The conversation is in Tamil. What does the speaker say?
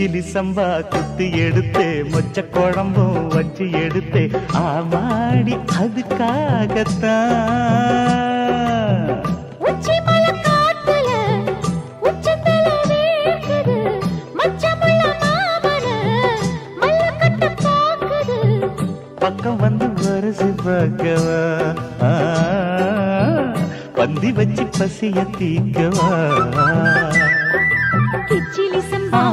கிச்சிலி சம்பா குத்தி எடுத்து மொச்ச குழம்பும் வச்சு எடுத்து ஆமாடி அதுக்காகத்தான் உச்சி மலை காத்துல உச்சந்தல வேர்க்குது மச்சமுள்ள மாமன மல்லக்கட்ட பாக்குது பக்கம் வந்து வருது பார்க்கவா பந்தி வச்சு பசிய தீக்கவா கிச்சிலி சம்பா